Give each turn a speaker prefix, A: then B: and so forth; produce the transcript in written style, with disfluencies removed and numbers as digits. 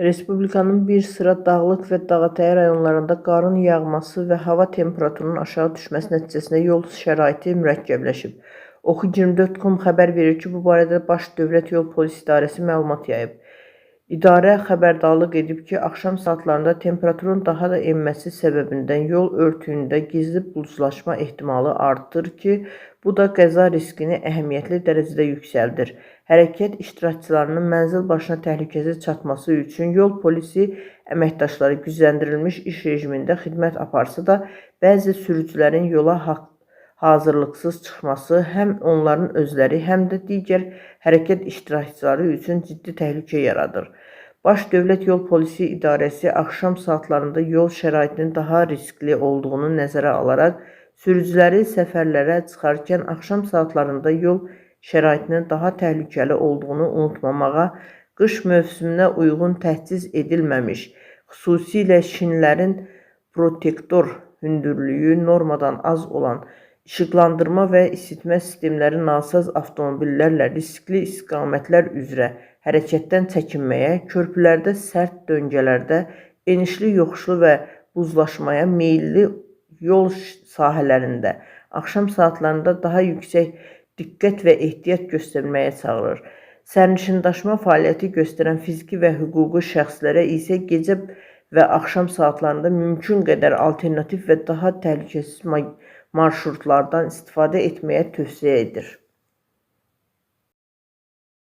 A: Respublikanın bir sıra dağlıq və dağətəyi rayonlarında qarın yağması və hava temperaturunun aşağı düşməsi nəticəsində yol şəraiti mürəkkəbləşib. Oxu24.com xəbər verir ki, bu barədə Baş Dövlət Yol Polisi İdarəsi məlumat yayıb. İdarə xəbərdarlıq edib ki, axşam saatlarında temperaturun daha da enməsi səbəbindən yol örtüyündə gizli buzlaşma ehtimalı artır ki, bu da qəza riskini əhəmiyyətli dərəcədə yüksəldir. Hərəkət iştirakçılarının mənzil başına təhlükəsiz çatması üçün yol polisi əməkdaşları gücləndirilmiş iş rejimində xidmət aparsa da, bəzi sürücülərin yola hazırlıqsız çıxması həm onların özləri, həm də digər hərəkət iştirakçıları üçün ciddi təhlükə yaradır. Baş Dövlət Yol Polisi İdarəsi axşam saatlarında yol şəraitinin daha riskli olduğunu nəzərə alaraq, sürücüləri səfərlərə çıxarkən axşam saatlarında yol şəraitinin daha təhlükəli olduğunu unutmamağa, qış mövsümünə uyğun təchiz edilməmiş, xüsusilə şinlərin protektor hündürlüyü normadan az olan, işıqlandırma və isitmə sistemləri nasaz avtomobillərlə riskli istiqamətlər üzrə hərəkətdən çəkinməyə, körpülərdə, sərt döngələrdə, enişli yoxuşlu və buzlaşmaya meyilli yol sahələrində axşam saatlarında daha yüksək diqqət və ehtiyat göstərməyə çağırır. Sərnişindaşıma fəaliyyəti göstərən fiziki və hüquqi şəxslərə isə gecə və axşam saatlarında mümkün qədər alternativ və daha təhlükəsiz marşrutlardan istifadə etməyə tövsiyə edir.